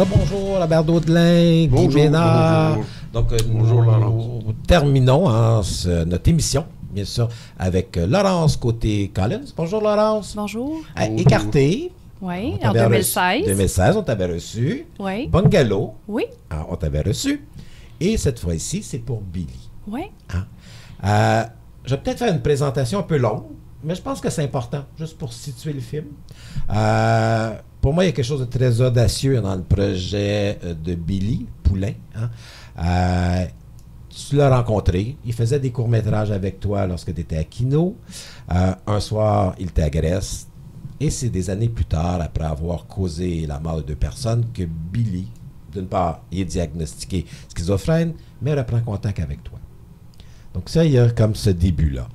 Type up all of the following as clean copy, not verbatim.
Bonjour, Robert Daudelin, Guy Ménard. Donc, bonjour, Laurence. Nous terminons notre émission, bien sûr, avec Laurence Côté-Collins. Bonjour, Laurence. Bonjour. Écarté. Oui, en 2016. 2016, on t'avait reçu. Oui. Bungalow. Oui. On t'avait reçu. Et cette fois-ci, c'est pour Billy. Oui. Je vais peut-être faire une présentation un peu longue, mais je pense que c'est important, juste pour situer le film. Pour moi, il y a quelque chose de très audacieux dans le projet de Billy Poulain. Tu l'as rencontré, il faisait des courts-métrages avec toi lorsque tu étais à Kino. Un soir, il t'agresse. Et c'est des années plus tard, après avoir causé la mort de 2 personnes, que Billy, d'une part, il est diagnostiqué schizophrène, mais reprend contact avec toi. Donc ça, il y a comme ce début-là.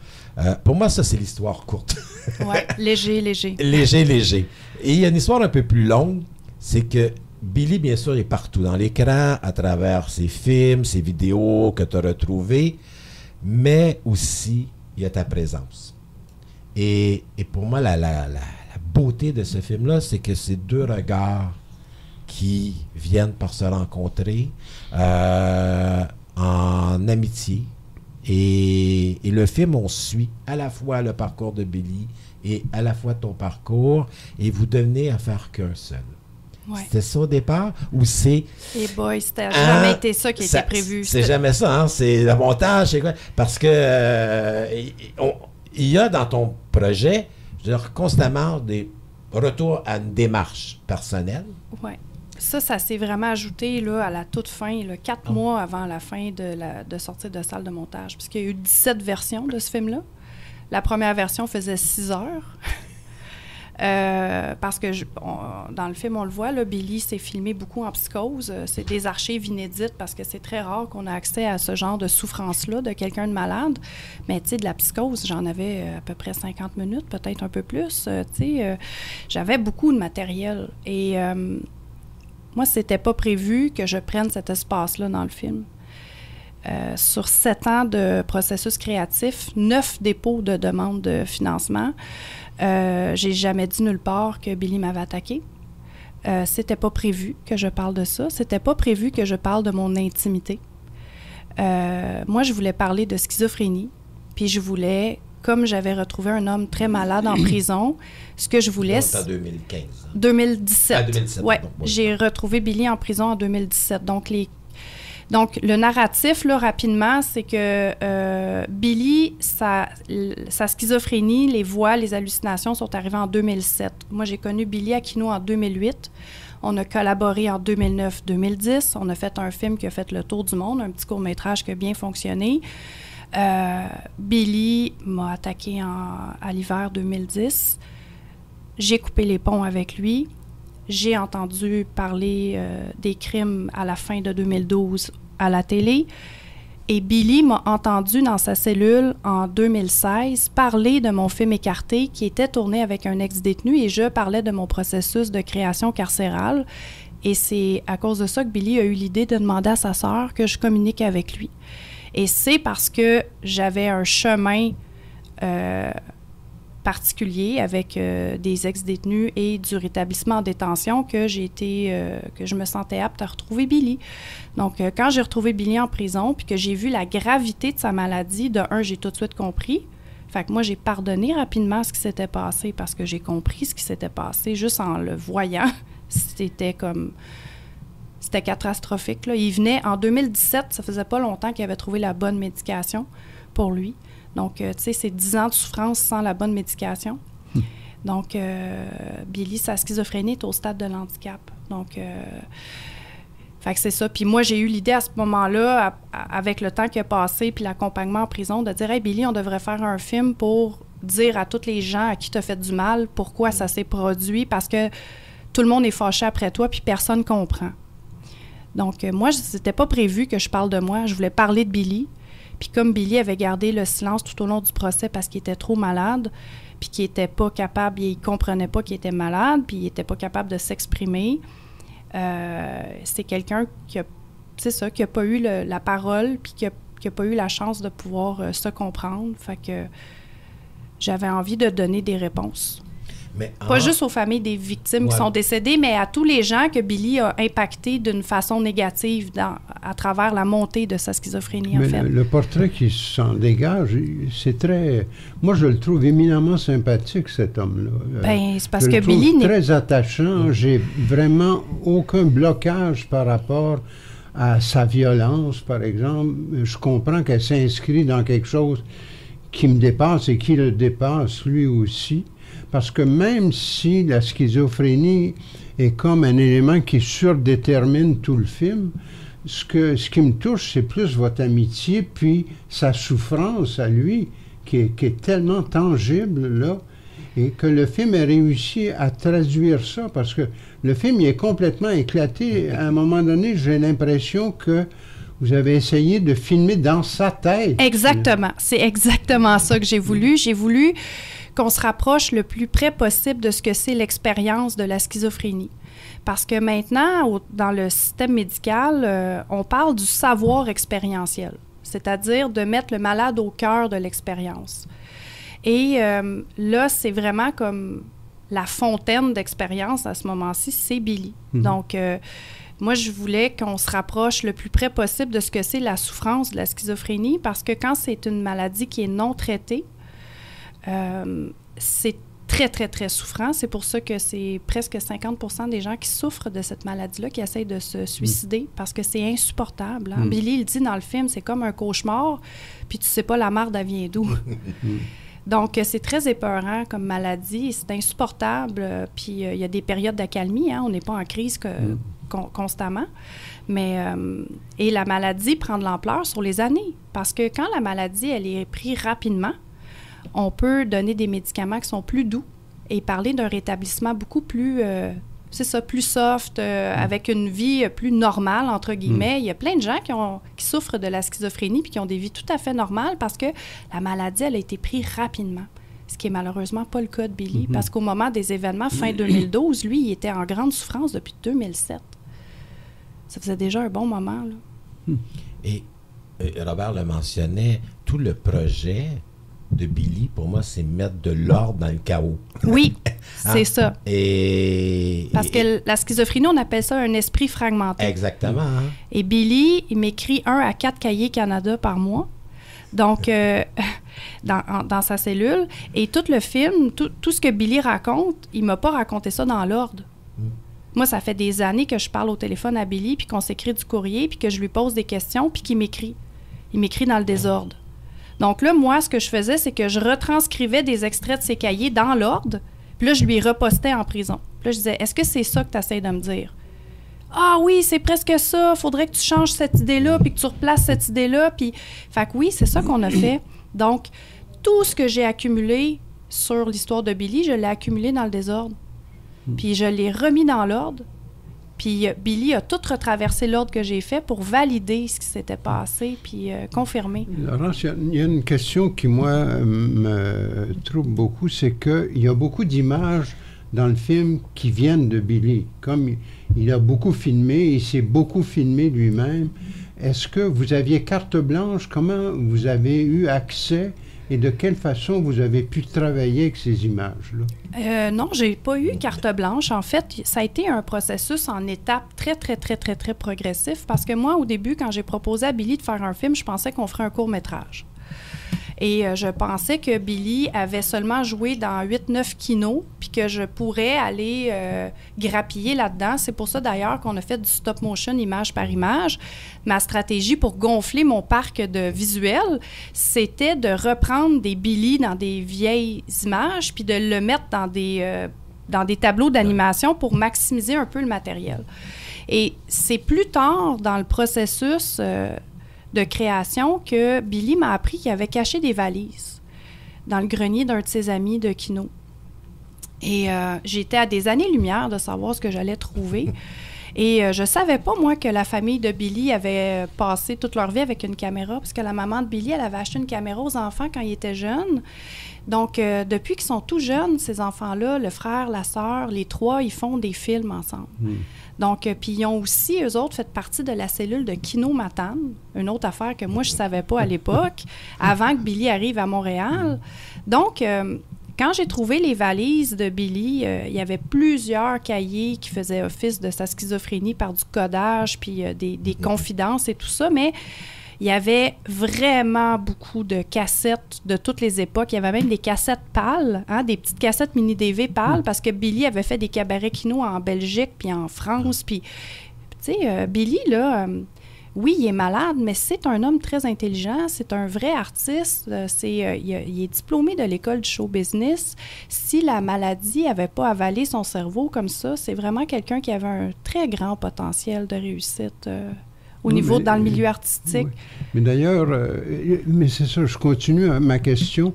Pour moi, ça, c'est l'histoire courte. Oui, léger. Léger. Et il y a une histoire un peu plus longue, c'est que Billy, bien sûr, est partout dans l'écran, à travers ses films, ses vidéos que tu as retrouvées, mais aussi, il y a ta présence. Et pour moi, la beauté de ce film-là, c'est que c'est 2 regards qui viennent par se rencontrer en amitié. Et le film, on suit à la fois le parcours de Billy et à la fois ton parcours, et vous devenez à faire qu'un seul. Ouais. C'était ça au départ, ou c'est... Et boy, c'était jamais été ça qui était prévu. C'est jamais ça, hein? C'est le montage, c'est quoi? Parce que il y a dans ton projet, je veux dire, constamment des retours à une démarche personnelle. Oui. Ça s'est vraiment ajouté là, à la toute fin, 4 mois avant la fin de sortie de salle de montage. Puisqu'il y a eu 17 versions de ce film-là. La première version faisait 6 heures. Parce que dans le film, on le voit, là, Billy s'est filmé beaucoup en psychose. C'est des archives inédites parce que c'est très rare qu'on a accès à ce genre de souffrance-là de quelqu'un de malade. Mais tu sais, de la psychose, j'en avais à peu près 50 minutes, peut-être un peu plus. J'avais beaucoup de matériel. Et moi, c'était pas prévu que je prenne cet espace-là dans le film. Sur 7 ans de processus créatif, 9 dépôts de demande de financement, j'ai jamais dit nulle part que Billy m'avait attaqué. C'était pas prévu que je parle de ça. C'était pas prévu que je parle de mon intimité. Moi, je voulais parler de schizophrénie, puis je voulais, comme j'avais retrouvé un homme très malade en prison, ce que je voulais... C'est en 2015. 2017. 2017. Ouais, j'ai retrouvé Billy en prison en 2017. Donc, le narratif, là, rapidement, c'est que Billy, sa schizophrénie, les voix, les hallucinations sont arrivées en 2007. Moi, j'ai connu Billy à Kino en 2008. On a collaboré en 2009-2010. On a fait un film qui a fait le tour du monde, un petit court-métrage qui a bien fonctionné. Billy m'a attaqué à l'hiver 2010. J'ai coupé les ponts avec lui. J'ai entendu parler des crimes à la fin de 2012 à la télé. Et Billy m'a entendu dans sa cellule en 2016 parler de mon film Écarté qui était tourné avec un ex-détenu et je parlais de mon processus de création carcérale. Et c'est à cause de ça que Billy a eu l'idée de demander à sa sœur que je communique avec lui. Et c'est parce que j'avais un chemin particulier avec des ex-détenus et du rétablissement en détention que je me sentais apte à retrouver Billy. Donc, quand j'ai retrouvé Billy en prison puis que j'ai vu la gravité de sa maladie, j'ai tout de suite compris. Fait que moi, j'ai pardonné rapidement ce qui s'était passé parce que j'ai compris ce qui s'était passé juste en le voyant. C'était catastrophique, là. Il venait en 2017, ça faisait pas longtemps qu'il avait trouvé la bonne médication pour lui. Donc, tu sais, c'est 10 ans de souffrance sans la bonne médication. Donc, Billy, sa schizophrénie est au stade de l'handicap. Donc, fait que c'est ça. Puis moi, j'ai eu l'idée à ce moment-là, avec le temps qui a passé puis l'accompagnement en prison, de dire « Hey, Billy, on devrait faire un film pour dire à tous les gens à qui tu as fait du mal pourquoi ça s'est produit, parce que tout le monde est fâché après toi puis personne comprend. » Donc, moi, c'était pas prévu que je parle de moi. Je voulais parler de Billy. Puis comme Billy avait gardé le silence tout au long du procès parce qu'il était trop malade, puis qu'il n'était pas capable, il ne comprenait pas qu'il était malade, puis il n'était pas capable de s'exprimer, c'est quelqu'un qui n'a pas eu la parole, puis qui n'a pas eu la chance de pouvoir se comprendre. Fait que j'avais envie de donner des réponses. Pas juste aux familles des victimes qui sont décédées, mais à tous les gens que Billy a impactés d'une façon négative à travers la montée de sa schizophrénie, mais en fait. Le portrait qui s'en dégage, c'est très... Moi, je le trouve éminemment sympathique, cet homme-là. C'est parce je que le trouve Billy... très attachant. J'ai vraiment aucun blocage par rapport à sa violence, par exemple. Je comprends qu'elle s'inscrit dans quelque chose qui me dépasse et qui le dépasse lui aussi. Parce que même si la schizophrénie est comme un élément qui surdétermine tout le film, ce qui me touche, c'est plus votre amitié, puis sa souffrance à lui, qui est tellement tangible, là, et que le film a réussi à traduire ça, parce que le film il est complètement éclaté. À un moment donné, j'ai l'impression que vous avez essayé de filmer dans sa tête. Exactement. C'est exactement ça que j'ai voulu. J'ai voulu qu'on se rapproche le plus près possible de ce que c'est l'expérience de la schizophrénie. Parce que maintenant, dans le système médical, on parle du savoir expérientiel, c'est-à-dire de mettre le malade au cœur de l'expérience. Et là, c'est vraiment comme la fontaine d'expérience à ce moment-ci, c'est Billy. Donc, moi, je voulais qu'on se rapproche le plus près possible de ce que c'est la souffrance de la schizophrénie, parce que quand c'est une maladie qui est non traitée, c'est très, très, très souffrant. C'est pour ça que c'est presque 50% des gens qui souffrent de cette maladie-là qui essayent de se suicider parce que c'est insupportable. Hein? Billy, il dit dans le film, c'est comme un cauchemar, puis tu sais pas la marde, elle vient d'où. Donc, c'est très épeurant comme maladie, c'est insupportable, puis il y a des périodes d'accalmie, hein? On n'est pas en crise constamment, mais et la maladie prend de l'ampleur sur les années, parce que quand la maladie, elle est prise rapidement, on peut donner des médicaments qui sont plus doux et parler d'un rétablissement beaucoup plus, plus soft, avec une vie plus normale, entre guillemets. Il y a plein de gens qui souffrent de la schizophrénie puis qui ont des vies tout à fait normales parce que la maladie, elle a été prise rapidement. Ce qui est malheureusement pas le cas de Billy, parce qu'au moment des événements, fin 2012, lui, il était en grande souffrance depuis 2007. Ça faisait déjà un bon moment, là. Et Robert le mentionnait, tout le projet de Billy, pour moi, c'est mettre de l'ordre dans le chaos. Oui, c'est ça. Parce que la schizophrénie, on appelle ça un esprit fragmenté. Exactement. Hein? Et Billy, il m'écrit 1 à 4 cahiers Canada par mois. Donc, dans sa cellule. Et tout le film, tout ce que Billy raconte, il ne m'a pas raconté ça dans l'ordre. Moi, ça fait des années que je parle au téléphone à Billy, puis qu'on s'écrit du courrier, puis que je lui pose des questions, puis qu'il m'écrit. Il m'écrit dans le désordre. Donc là, moi, ce que je faisais, c'est que je retranscrivais des extraits de ses cahiers dans l'ordre, puis là, je lui repostais en prison. Puis là, je disais, est-ce que c'est ça que tu essaies de me dire? Ah oui, c'est presque ça, faudrait que tu changes cette idée-là, puis que tu replaces cette idée-là, puis... Fait que oui, c'est ça qu'on a fait. Donc, tout ce que j'ai accumulé sur l'histoire de Billy, je l'ai accumulé dans le désordre. Puis je l'ai remis dans l'ordre. Puis Billy a tout retraversé l'ordre que j'ai fait pour valider ce qui s'était passé, puis confirmer. Laurence, il y a une question qui, moi, me trouble beaucoup, c'est qu'il y a beaucoup d'images dans le film qui viennent de Billy. Comme il a beaucoup filmé, il s'est beaucoup filmé lui-même. Est-ce que vous aviez carte blanche? Comment vous avez eu accès et de quelle façon vous avez pu travailler avec ces images-là? Non, j'ai pas eu carte blanche. En fait, ça a été un processus en étapes très, très, très, très, très progressif parce que moi, au début, quand j'ai proposé à Billy de faire un film, je pensais qu'on ferait un court-métrage. Et je pensais que Billy avait seulement joué dans 8-9 kinos, puis que je pourrais aller grappiller là-dedans. C'est pour ça, d'ailleurs, qu'on a fait du stop-motion image par image. Ma stratégie pour gonfler mon parc de visuels, c'était de reprendre des Billy dans des vieilles images, puis de le mettre dans des tableaux d'animation pour maximiser un peu le matériel. Et c'est plus tard dans le processus... de création que Billy m'a appris qu'il avait caché des valises dans le grenier d'un de ses amis de Kino. Et j'étais à des années-lumière de savoir ce que j'allais trouver. Et je savais pas, moi, que la famille de Billy avait passé toute leur vie avec une caméra, parce que la maman de Billy, elle avait acheté une caméra aux enfants quand ils étaient jeunes. Donc, depuis qu'ils sont tout jeunes, ces enfants-là, le frère, la sœur, les trois, ils font des films ensemble. Donc, puis ils ont aussi, eux autres, fait partie de la cellule de Kino Matane, une autre affaire que moi, je ne savais pas à l'époque, avant que Billy arrive à Montréal. Donc, Quand j'ai trouvé les valises de Billy, il y avait plusieurs cahiers qui faisaient office de sa schizophrénie par du codage, puis des confidences et tout ça, mais il y avait vraiment beaucoup de cassettes de toutes les époques. Il y avait même des cassettes pâles, des petites cassettes mini-DV pâles, parce que Billy avait fait des cabarets kino en Belgique, puis en France, puis, tu sais, Billy, là... oui, il est malade, mais c'est un homme très intelligent, c'est un vrai artiste, il est diplômé de l'école du show business. Si la maladie n'avait pas avalé son cerveau comme ça, c'est vraiment quelqu'un qui avait un très grand potentiel de réussite dans le milieu artistique. Oui. Mais d'ailleurs, mais c'est ça, je continue ma question.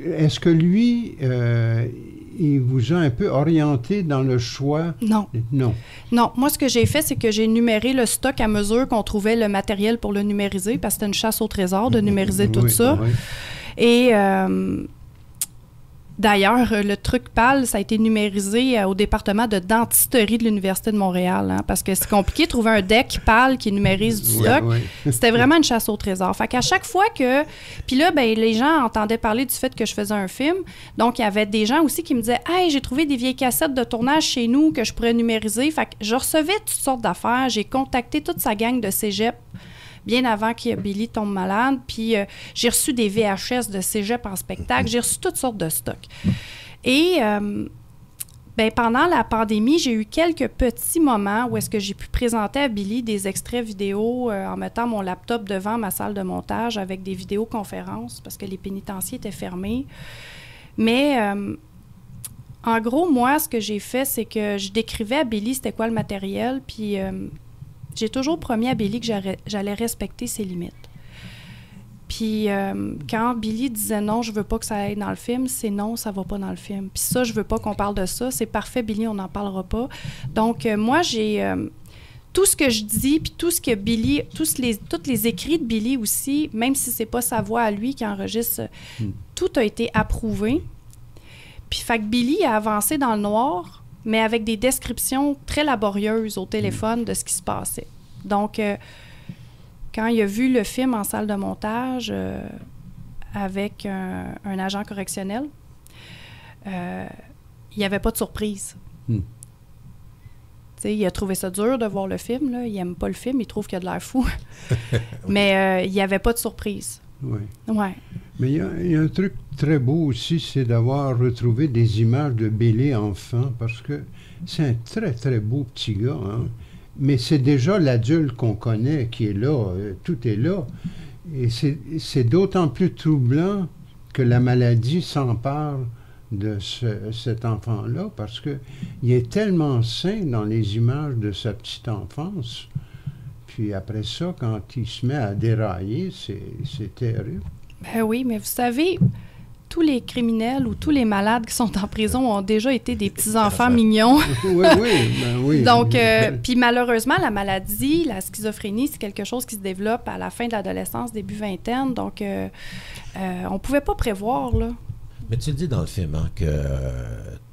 Est-ce que lui... il vous a un peu orienté dans le choix? Non. Non. Non. Moi, ce que j'ai fait, c'est que j'ai numéré le stock à mesure qu'on trouvait le matériel pour le numériser, parce que c'était une chasse au trésor de numériser tout ça. Oui. Et d'ailleurs, le truc pâle, ça a été numérisé au département de dentisterie de l'Université de Montréal, parce que c'est compliqué de trouver un deck pâle qui numérise du stock. Oui. C'était vraiment une chasse au trésor. Fait qu'à chaque fois que... Puis là, ben, les gens entendaient parler du fait que je faisais un film. Donc, il y avait des gens aussi qui me disaient « Hey, j'ai trouvé des vieilles cassettes de tournage chez nous que je pourrais numériser. » Fait que je recevais toutes sortes d'affaires. J'ai contacté toute sa gang de cégep bien avant que Billy tombe malade. Puis j'ai reçu des VHS de cégep en spectacle. J'ai reçu toutes sortes de stocks. Et pendant la pandémie, j'ai eu quelques petits moments où est-ce que j'ai pu présenter à Billy des extraits vidéo en mettant mon laptop devant ma salle de montage avec des vidéoconférences parce que les pénitenciers étaient fermés. Mais en gros, moi, ce que j'ai fait, c'est que je décrivais à Billy c'était quoi le matériel, puis... j'ai toujours promis à Billy que j'allais respecter ses limites. Puis quand Billy disait non, je veux pas que ça aille dans le film, c'est non, ça va pas dans le film. Puis ça, je veux pas qu'on parle de ça. C'est parfait, Billy, on n'en parlera pas. Donc moi, j'ai tout ce que je dis, puis tout ce que Billy, tous les écrits de Billy aussi, même si c'est pas sa voix à lui qui enregistre, tout a été approuvé. Puis fait que Billy a avancé dans le noir, mais avec des descriptions très laborieuses au téléphone de ce qui se passait. Donc, quand il a vu le film en salle de montage avec un agent correctionnel, il n'y avait pas de surprise. Il a trouvé ça dur de voir le film. Là. Il n'aime pas le film, il trouve qu'il a de l'air fou. Mais il n'y avait pas de surprise. Oui. Ouais. Mais il y a un truc très beau aussi, c'est d'avoir retrouvé des images de Billy enfant, parce que c'est un très, très beau petit gars. Hein? Mais c'est déjà l'adulte qu'on connaît qui est là. Tout est là. Et c'est d'autant plus troublant que la maladie s'empare de cet enfant-là, parce qu'il est tellement sain dans les images de sa petite enfance. Puis après ça, quand il se met à dérailler, c'est terrible. Ben oui, mais vous savez, tous les criminels ou tous les malades qui sont en prison ont déjà été des petits-enfants mignons. oui. Donc, puis malheureusement, la maladie, la schizophrénie, c'est quelque chose qui se développe à la fin de l'adolescence, début vingtaine. Donc, on ne pouvait pas prévoir, là. Mais tu le dis dans le film, que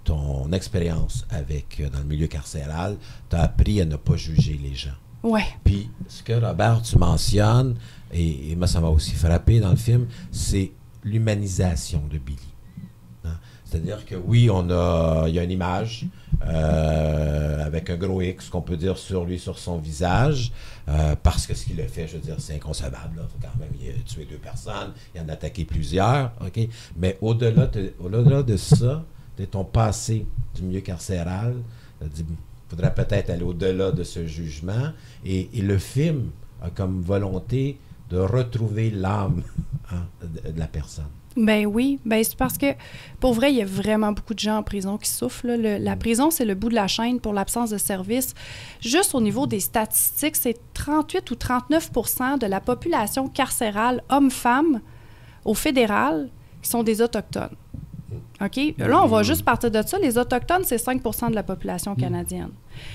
ton expérience dans le milieu carcéral t'a appris à ne pas juger les gens. Oui. Puis, ce que, Robert, tu mentionnes, et moi, ça m'a aussi frappé dans le film, c'est l'humanisation de Billy. Hein? C'est-à-dire que, oui, il y a une image avec un gros X qu'on peut dire sur lui, sur son visage, parce que ce qu'il a fait, je veux dire, c'est inconcevable. Là. Quand même, il a tué 2 personnes, il en a attaqué plusieurs, OK? Mais au-delà de ça, de ton passé du milieu carcéral, il faudrait peut-être aller au-delà de ce jugement. Et le film a comme volonté de retrouver l'âme de la personne. Ben oui, c'est parce que, pour vrai, il y a vraiment beaucoup de gens en prison qui souffrent. Là. La prison, c'est le bout de la chaîne pour l'absence de service. Juste au niveau des statistiques, c'est 38 ou 39 % de la population carcérale, hommes-femmes, au fédéral, qui sont des Autochtones. OK? Là, on va juste partir de ça. Les Autochtones, c'est 5 % de la population canadienne.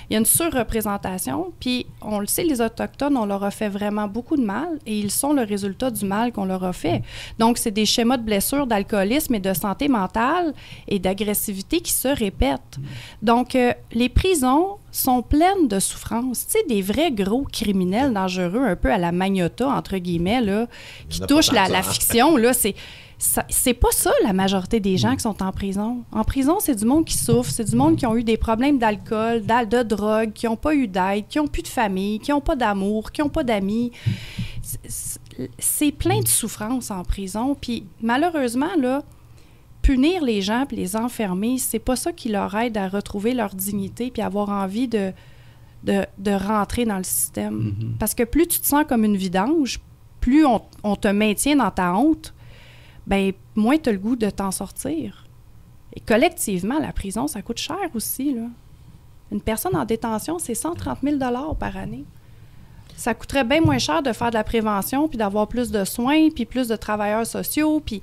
Il y a une surreprésentation, puis on le sait, les Autochtones, on leur a fait vraiment beaucoup de mal, et ils sont le résultat du mal qu'on leur a fait. Donc, c'est des schémas de blessures, d'alcoolisme et de santé mentale et d'agressivité qui se répètent. Donc, les prisons sont pleines de souffrances. Tu sais, des vrais gros criminels dangereux, un peu à la Magnotta, entre guillemets, là, qui touchent la fiction, là, c'est pas ça, la majorité des gens qui sont en prison. En prison, c'est du monde qui souffre, c'est du monde qui ont eu des problèmes d'alcool, de drogue, qui n'ont pas eu d'aide, qui n'ont plus de famille, qui n'ont pas d'amour, qui n'ont pas d'amis. C'est plein de souffrances en prison. Puis malheureusement, là, punir les gens puis les enfermer, c'est pas ça qui leur aide à retrouver leur dignité puis avoir envie de rentrer dans le système. Parce que plus tu te sens comme une vidange, plus on te maintient dans ta honte, bien, moins tu as le goût de t'en sortir. Et collectivement, la prison, ça coûte cher aussi, là. Une personne en détention, c'est 130 000 $ par année. Ça coûterait bien moins cher de faire de la prévention, puis d'avoir plus de soins, puis plus de travailleurs sociaux, puis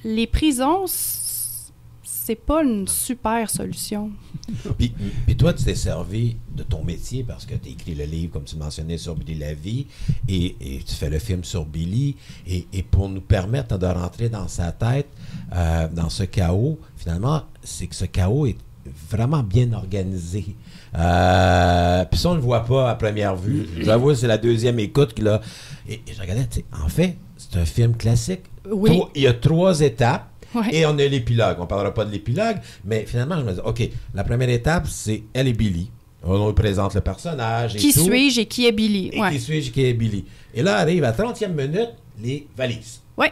les prisons, c'est pas une super solution. Puis toi, tu t'es servi de ton métier parce que tu as écrit le livre, comme tu mentionnais, sur Billy la vie, et tu fais le film sur Billy, et pour nous permettre de rentrer dans sa tête, dans ce chaos, finalement, c'est que ce chaos est vraiment bien organisé. Puis ça, on ne le voit pas à première vue. J'avoue, c'est la deuxième écoute que là. Et je regardais, en fait, c'est un film classique. Oui. Il y a 3 étapes. Ouais. Et on a l'épilogue. On ne parlera pas de l'épilogue, mais finalement, je me dis, OK, la première étape, c'est elle et Billy. On nous présente le personnage et qui tout. suis-je et qui est Billy? Et qui suis-je et qui est Billy. Et là arrive à 30e minute, les valises. Oui.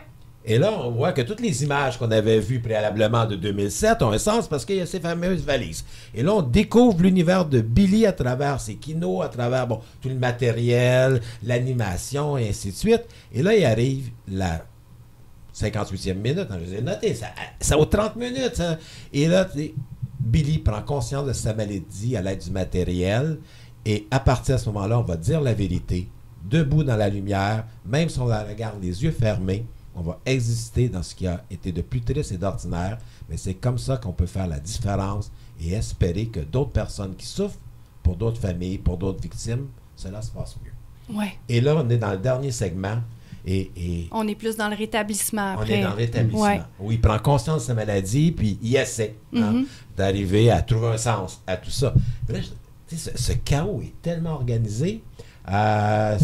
Et là, on voit que toutes les images qu'on avait vues préalablement de 2007 ont un sens parce qu'il y a ces fameuses valises. Et là, on découvre l'univers de Billy à travers ses kinos, à travers tout le matériel, l'animation, et ainsi de suite. Et là, il arrive la 58e minute, je vous ai noté, ça vaut 30 minutes. Ça. Et là, Billy prend conscience de sa maladie à l'aide du matériel. Et à partir de ce moment-là, on va dire la vérité, debout dans la lumière, même si on la regarde les yeux fermés, on va exister dans ce qui a été de plus triste et d'ordinaire. Mais c'est comme ça qu'on peut faire la différence et espérer que d'autres personnes qui souffrent, pour d'autres familles, pour d'autres victimes, cela se passe mieux. Ouais. Et là, on est dans le dernier segment. Et on est plus dans le rétablissement après. On est dans le rétablissement. Ouais. Où il prend conscience de sa maladie, puis il essaie d'arriver à trouver un sens à tout ça. Mais là, ce chaos est tellement organisé. J'avais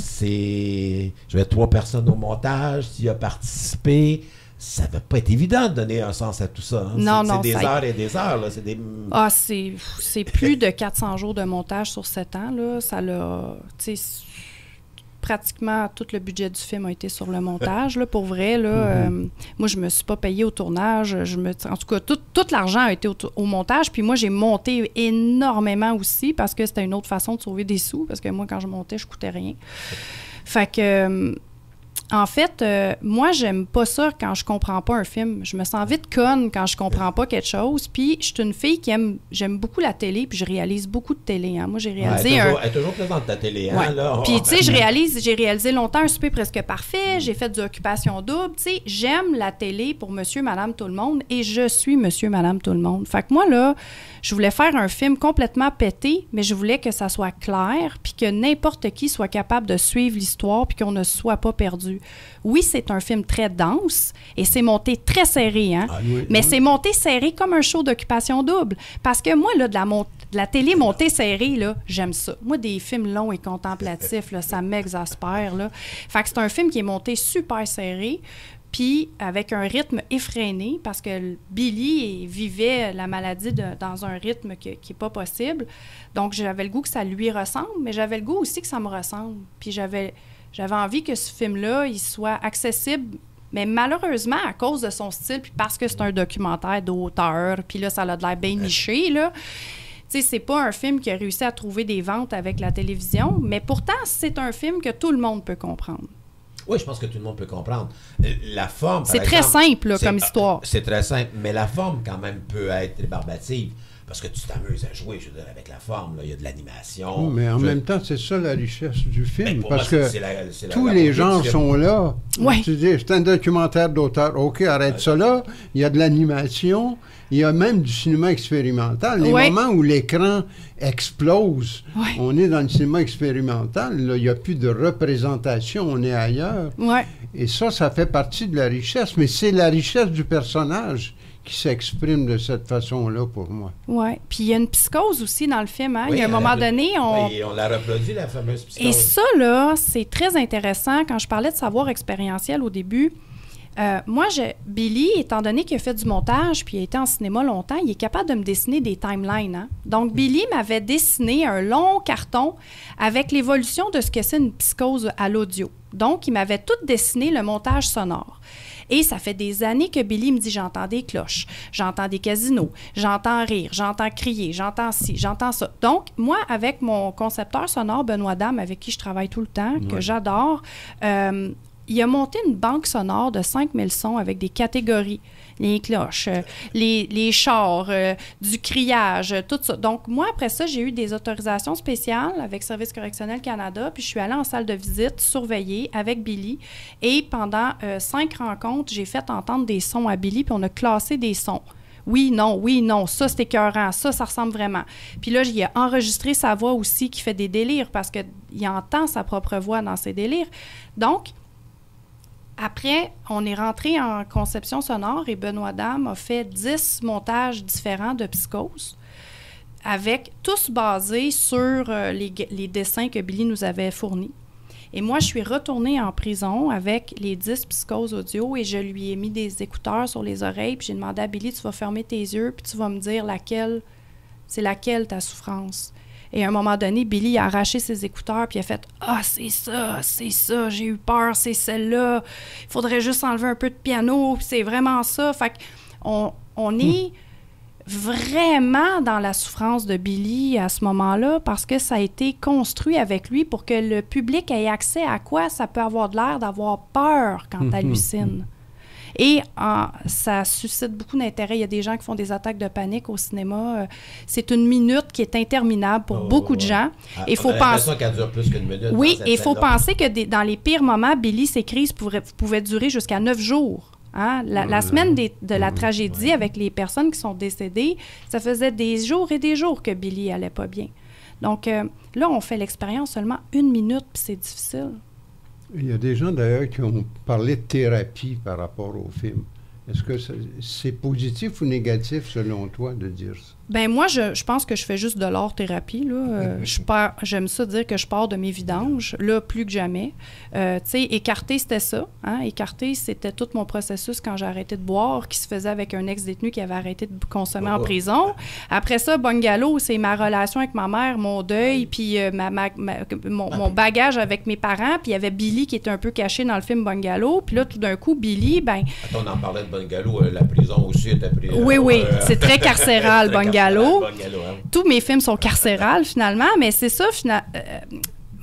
3 personnes au montage, s'il a participé. Ça ne va pas être évident de donner un sens à tout ça. Hein. Non, c'est des heures et des heures. Là. C'est plus de 400 jours de montage sur 7 ans. Là. Ça l'a... Pratiquement tout le budget du film a été sur le montage, là, pour vrai. Là, moi, je ne me suis pas payée au tournage. En tout cas, tout l'argent a été au montage. Puis moi, j'ai monté énormément aussi parce que c'était une autre façon de sauver des sous. Parce que moi, quand je montais, je ne coûtais rien. Fait que... En fait, moi, j'aime pas ça quand je comprends pas un film. Je me sens vite conne quand je comprends pas quelque chose. Puis, je suis une fille qui j'aime beaucoup la télé, puis je réalise beaucoup de télé. Hein. Moi, j'ai réalisé elle est toujours présente, ta télé. Hein, là. Puis, tu sais, j'ai réalisé longtemps un souper presque parfait. J'ai fait du Occupation double. Tu sais, j'aime la télé pour monsieur, madame, tout le monde. Et je suis monsieur, madame, tout le monde. Fait que moi, là, je voulais faire un film complètement pété, mais je voulais que ça soit clair, puis que n'importe qui soit capable de suivre l'histoire, puis qu'on ne soit pas perdu. Oui, c'est un film très dense et c'est monté très serré, hein? Mais c'est monté serré comme un show d'Occupation double. Parce que moi, là, de la télé montée serrée, là, j'aime ça. Moi, des films longs et contemplatifs, là, ça m'exaspère, là. Fait que c'est un film qui est monté super serré, puis avec un rythme effréné, parce que Billy vivait la maladie dans un rythme qui n'est pas possible. Donc, j'avais le goût que ça lui ressemble, mais j'avais le goût aussi que ça me ressemble. Puis j'avais envie que ce film-là, il soit accessible, mais malheureusement, à cause de son style, puis parce que c'est un documentaire d'auteur, puis là, ça a de l'air bien niché, là. Tu sais, c'est pas un film qui a réussi à trouver des ventes avec la télévision, mais pourtant, c'est un film que tout le monde peut comprendre. Oui, je pense que tout le monde peut comprendre. La forme, c'est très simple, là, comme histoire. C'est très simple, mais la forme, quand même, peut être rébarbative. Parce que tu t'amuses à jouer, je veux dire, avec la forme. Là. Il y a de l'animation. Mais en même temps, c'est ça la richesse du film. Parce moi, que tous les genres sont là. Ouais. Tu dis, c'est un documentaire d'auteur. OK, arrête ça là. Il y a de l'animation. Il y a même du cinéma expérimental. Les moments où l'écran explose, on est dans le cinéma expérimental. Là, il n'y a plus de représentation. On est ailleurs. Ouais. Et ça fait partie de la richesse. Mais c'est la richesse du personnage qui s'exprime de cette façon-là pour moi. Oui. Puis il y a une psychose aussi dans le film. Hein? Oui, il y a un moment donné, on l'a reproduit, la fameuse psychose. Et ça, là, c'est très intéressant. Quand je parlais de savoir expérientiel au début, Moi, Billy, étant donné qu'il a fait du montage puis il a été en cinéma longtemps, il est capable de me dessiner des timelines. Hein? Donc, Billy m'avait dessiné un long carton avec l'évolution de ce que c'est une psychose à l'audio. Donc, il m'avait tout dessiné le montage sonore. Et ça fait des années que Billy me dit « J'entends des cloches, j'entends des casinos, j'entends rire, j'entends crier, j'entends ci, j'entends ça. » Donc, moi, avec mon concepteur sonore, Benoît Dame, avec qui je travaille tout le temps, que j'adore, il a monté une banque sonore de 5000 sons avec des catégories. Les cloches, les chars, du criage, tout ça. Donc, moi, après ça, j'ai eu des autorisations spéciales avec Service correctionnel Canada, puis je suis allée en salle de visite surveiller avec Billy. Et pendant 5 rencontres, j'ai fait entendre des sons à Billy, puis on a classé des sons. Oui, non, ça, c'est écœurant, ça ressemble vraiment. Puis là, il a enregistré sa voix aussi qui fait des délires, parce qu'il entend sa propre voix dans ses délires. Donc, après, on est rentré en conception sonore et Benoît Dame a fait 10 montages différents de Psychose, avec tous basés sur les dessins que Billy nous avait fournis. Et moi, je suis retournée en prison avec les 10 Psychoses audio et je lui ai mis des écouteurs sur les oreilles puis j'ai demandé à Billy, tu vas fermer tes yeux puis tu vas me dire c'est laquelle ta souffrance. Et à un moment donné, Billy a arraché ses écouteurs puis il a fait « Ah, c'est ça, j'ai eu peur, c'est celle-là. Il faudrait juste enlever un peu de piano, puis c'est vraiment ça. » Fait qu'on est vraiment dans la souffrance de Billy à ce moment-là parce que ça a été construit avec lui pour que le public ait accès à quoi ça peut avoir de l'air d'avoir peur quand t'hallucines. Et ça suscite beaucoup d'intérêt. Il y a des gens qui font des attaques de panique au cinéma. C'est une minute qui est interminable pour beaucoup de gens. Il faut penser qu'elle dure plus qu'une minute. Oui, et il faut penser que dans les pires moments, Billy, ses crises pouvaient durer jusqu'à 9 jours. Hein? La semaine de la tragédie avec les personnes qui sont décédées, ça faisait des jours et des jours que Billy allait pas bien. Donc là, on fait l'expérience seulement 1 minute, puis c'est difficile. Il y a des gens, d'ailleurs, qui ont parlé de thérapie par rapport au film. Est-ce que c'est positif ou négatif, selon toi, de dire ça? Bien, moi, je pense que je fais juste de l'art-thérapie. J'aime ça dire que je pars de mes vidanges, là, plus que jamais. Tu sais, écarter, c'était ça. Hein? Écarter, c'était tout mon processus quand j'ai arrêté de boire, qui se faisait avec un ex-détenu qui avait arrêté de consommer en prison. Après ça, Bungalow, c'est ma relation avec ma mère, mon deuil, puis mon bagage avec mes parents. Puis il y avait Billy qui était un peu caché dans le film Bungalow. Puis là, tout d'un coup, Billy, ben... Attends, on en parlait de Bungalow. La prison aussi était prise. Oui, c'est très carcéral, Bungalow. Hein? Tous mes films sont carcérales, finalement, mais c'est ça,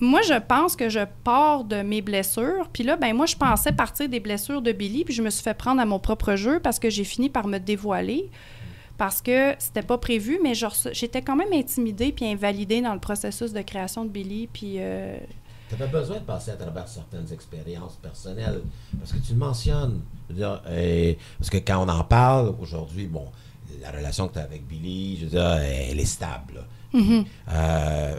moi, je pense que je pars de mes blessures. Puis là, ben moi, je pensais partir des blessures de Billy, puis je me suis fait prendre à mon propre jeu parce que j'ai fini par me dévoiler, parce que c'était pas prévu, mais j'étais quand même intimidée puis invalidée dans le processus de création de Billy, puis... Tu avais besoin de passer à travers certaines expériences personnelles, parce que tu le mentionnes. Je veux dire, parce que quand on en parle aujourd'hui, bon... La relation que tu as avec Billy, je veux dire, elle est stable.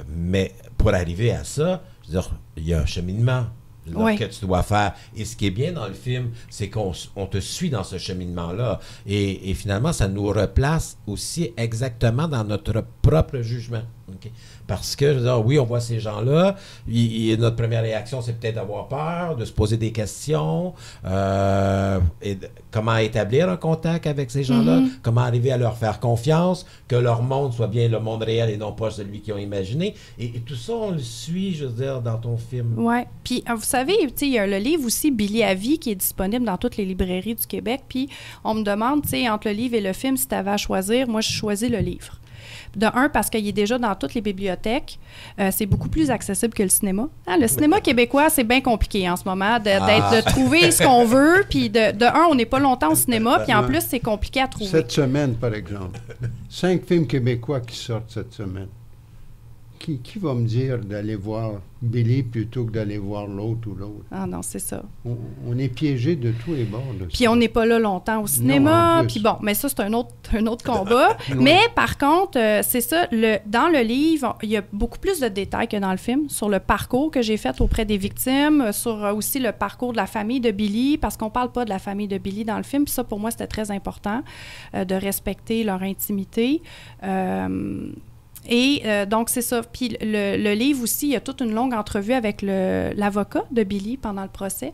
Mais pour arriver à ça, je veux dire, il y a un cheminement que tu dois faire. Et ce qui est bien dans le film, c'est qu'on te suit dans ce cheminement-là. Et finalement, ça nous replace aussi exactement dans notre propre jugement. Okay? Parce que, je veux dire, oui, on voit ces gens-là. Notre première réaction, c'est peut-être d'avoir peur, de se poser des questions. Et comment établir un contact avec ces gens-là? Comment arriver à leur faire confiance? Que leur monde soit bien le monde réel et non pas celui qu'ils ont imaginé. Et tout ça, on le suit, je veux dire, dans ton film. Oui. Puis, vous savez, il y a le livre aussi, Billy à vie, qui est disponible dans toutes les librairies du Québec. Puis, on me demande, tu sais, entre le livre et le film, si tu avais à choisir. Moi, je choisis le livre. De un, parce qu'il est déjà dans toutes les bibliothèques. C'est beaucoup plus accessible que le cinéma. Hein, le cinéma québécois, c'est bien compliqué en ce moment de trouver ce qu'on veut. Puis de un, on n'est pas longtemps au cinéma. Puis en plus, c'est compliqué à trouver. Cette semaine, par exemple. 5 films québécois qui sortent cette semaine. Qui va me dire d'aller voir Billy plutôt que d'aller voir l'autre ou l'autre? Ah non, c'est ça. On est piégé de tous les bords. Puis on n'est pas là longtemps au cinéma. Puis bon, mais ça, c'est un autre combat. Mais par contre, c'est ça, dans le livre, il y a beaucoup plus de détails que dans le film sur le parcours que j'ai fait auprès des victimes, sur aussi le parcours de la famille de Billy, parce qu'on ne parle pas de la famille de Billy dans le film. Puis ça, pour moi, c'était très important de respecter leur intimité. Et donc, c'est ça. Puis le livre aussi, il y a toute une longue entrevue avec l'avocat de Billy pendant le procès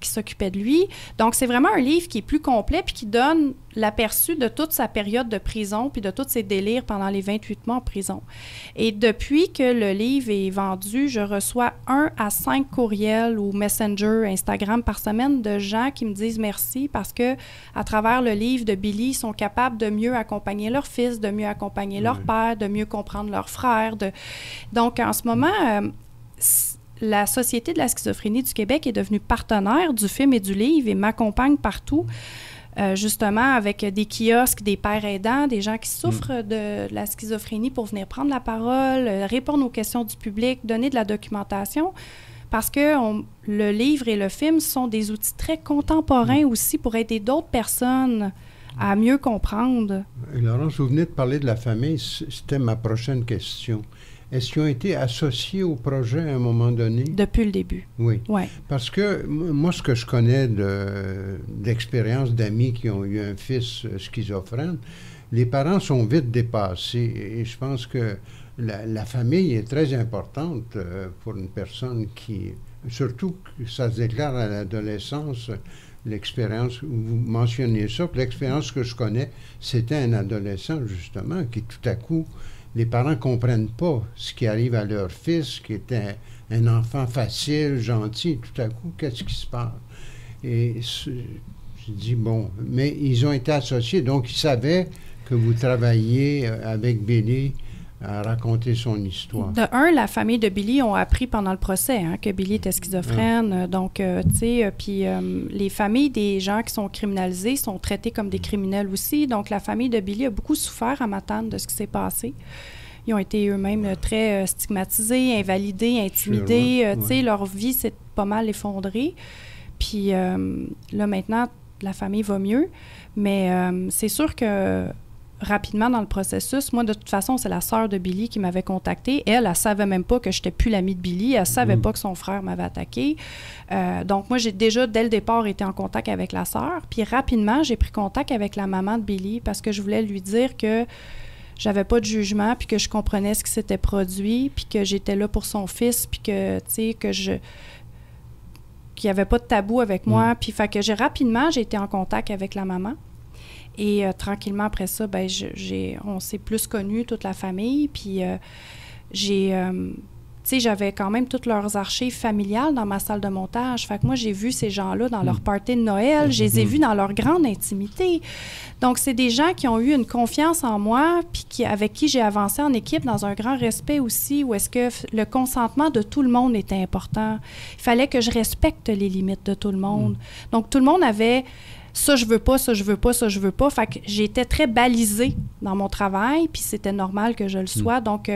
qui s'occupait de lui. Donc, c'est vraiment un livre qui est plus complet puis qui donne l'aperçu de toute sa période de prison puis de tous ses délires pendant les 28 mois en prison. Et depuis que le livre est vendu, je reçois 1 à 5 courriels ou Messenger, Instagram par semaine de gens qui me disent merci parce que à travers le livre de Billy, ils sont capables de mieux accompagner leur fils, de mieux accompagner leur père, de mieux comprendre leur frère. Donc, en ce moment, la Société de la schizophrénie du Québec est devenue partenaire du film et du livre et m'accompagne partout, justement avec des kiosques, des pères aidants, des gens qui souffrent de la schizophrénie pour venir prendre la parole, répondre aux questions du public, donner de la documentation. Parce que le livre et le film sont des outils très contemporains aussi pour aider d'autres personnes à mieux comprendre. Laurence, vous venez de parler de la famille, c'était ma prochaine question. Est-ce qu'ils ont été associés au projet à un moment donné? Depuis le début. Oui. Ouais. Parce que moi, ce que je connais d'expérience d'amis qui ont eu un fils schizophrène, les parents sont vite dépassés. Et je pense que la famille est très importante pour une personne qui... Surtout que ça se déclare à l'adolescence, l'expérience, vous mentionnez ça, puis l'expérience que je connais, c'était un adolescent, justement, qui tout à coup... Les parents ne comprennent pas ce qui arrive à leur fils, qui était un enfant facile, gentil. Tout à coup, qu'est-ce qui se passe? Et je dis, bon, mais ils ont été associés, donc ils savaient que vous travailliez avec Billy à raconter son histoire. De un, la famille de Billy ont appris pendant le procès que Billy était schizophrène. Donc, tu sais, puis les familles des gens qui sont criminalisés sont traités comme des criminels aussi. Donc, la famille de Billy a beaucoup souffert à Matane de ce qui s'est passé. Ils ont été eux-mêmes très stigmatisés, invalidés, intimidés. Tu sais, leur vie s'est pas mal effondrée. Puis là, maintenant, la famille va mieux. Mais c'est sûr que rapidement dans le processus, moi, de toute façon, c'est la sœur de Billy qui m'avait contactée. Elle savait même pas que j'étais plus l'amie de Billy. Elle savait pas que son frère m'avait attaqué. Donc, moi, j'ai déjà, dès le départ, été en contact avec la sœur. Puis rapidement, j'ai pris contact avec la maman de Billy parce que je voulais lui dire que j'avais pas de jugement, puis que je comprenais ce qui s'était produit, puis que j'étais là pour son fils, puis que, tu sais, qu'il n'y avait pas de tabou avec moi. Puis, fait que j'ai été en contact avec la maman. Et tranquillement, après ça, ben, on s'est plus connus, toute la famille. Puis tu sais, j'avais quand même toutes leurs archives familiales dans ma salle de montage. Fait que moi, j'ai vu ces gens-là dans leur party de Noël. Je les ai vus dans leur grande intimité. Donc, c'est des gens qui ont eu une confiance en moi, puis avec qui j'ai avancé en équipe dans un grand respect aussi, où est-ce que le consentement de tout le monde était important. Il fallait que je respecte les limites de tout le monde. Donc, tout le monde avait... Ça, je veux pas, ça, je veux pas, ça, je veux pas. Fait que j'étais très balisée dans mon travail, puis c'était normal que je le sois. Donc,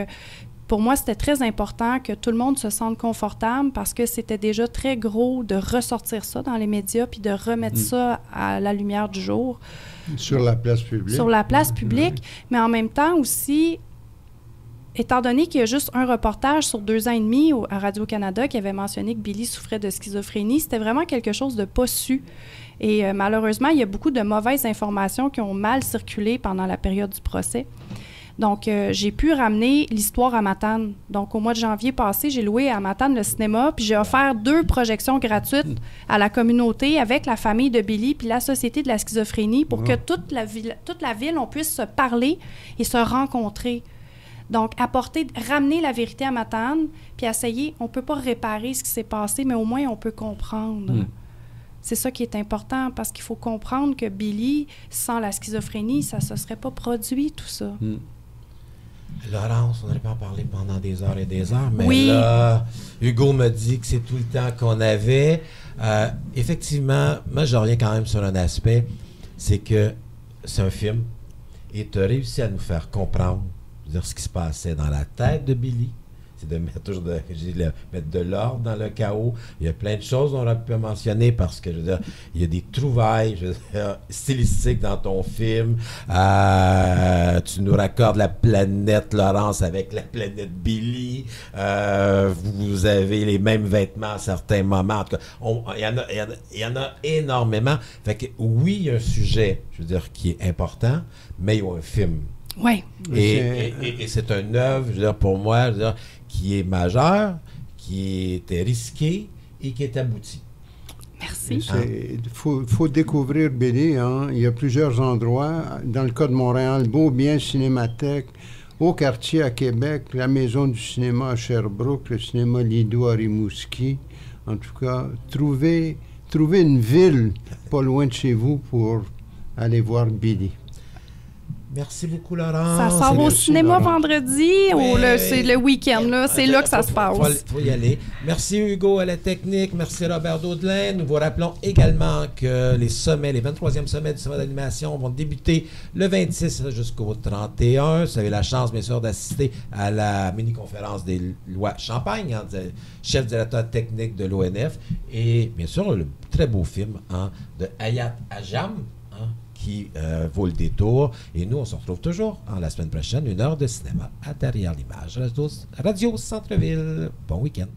pour moi, c'était très important que tout le monde se sente confortable parce que c'était déjà très gros de ressortir ça dans les médias puis de remettre ça à la lumière du jour. Sur la place publique. Sur la place publique, mais en même temps aussi... Étant donné qu'il y a juste un reportage sur 2 ans et demi à Radio-Canada qui avait mentionné que Billy souffrait de schizophrénie, c'était vraiment quelque chose de pas su. Et malheureusement, il y a beaucoup de mauvaises informations qui ont mal circulé pendant la période du procès. Donc, j'ai pu ramener l'histoire à Matane. Donc, au mois de janvier passé, j'ai loué à Matane le cinéma, puis j'ai offert 2 projections gratuites à la communauté avec la famille de Billy puis la Société de la schizophrénie pour que toute la ville, on puisse se parler et se rencontrer. Donc, ramener la vérité à Matane, puis essayer, on ne peut pas réparer ce qui s'est passé, mais au moins on peut comprendre. C'est ça qui est important, parce qu'il faut comprendre que Billy, sans la schizophrénie, ça ne se serait pas produit, tout ça. Laurence, on n'aurait pas en parler pendant des heures et des heures, mais là, Hugo me dit que c'est tout le temps qu'on avait. Effectivement, moi, je reviens quand même sur un aspect, c'est que c'est un film, et tu as réussi à nous faire comprendre ce qui se passait dans la tête de Billy, c'est de mettre de l'ordre dans le chaos. Il y a plein de choses qu'on aurait pu mentionner parce que, je veux dire, il y a des trouvailles, je veux dire, stylistiques dans ton film. Tu nous raccordes la planète Laurence avec la planète Billy. Vous avez les mêmes vêtements à certains moments. En tout cas, il y en a énormément. Fait que oui, il y a un sujet, je veux dire, qui est important, mais il y a un film Oui. Et c'est une œuvre, je veux dire, pour moi, je veux dire, qui est majeure, qui était risquée et qui est aboutie. Merci. Il faut découvrir Billy. Hein. Il y a plusieurs endroits. Dans le cas de Montréal, Beaubien Cinémathèque, au quartier à Québec, la Maison du cinéma à Sherbrooke, le cinéma Lido à Rimouski. En tout cas, trouvez une ville pas loin de chez vous pour aller voir Billy. Merci beaucoup, Laurent. Ça sort au cinéma vendredi ou c'est le week-end? Là, c'est là que ça se passe. Faut y aller. Merci, Hugo, à la technique. Merci, Robert Daudelin. Nous vous rappelons également que les 23e sommets du cinéma d'animation vont débuter le 26 jusqu'au 31. Vous avez la chance, bien sûr, d'assister à la mini-conférence des lois Champagne, chef directeur technique de l'ONF. Et, bien sûr, le très beau film de Hayat Ajam, qui vaut le détour. Et nous, on se retrouve toujours la semaine prochaine, 1 heure de cinéma à Derrière l'image. Radio Centre-Ville. Bon week-end.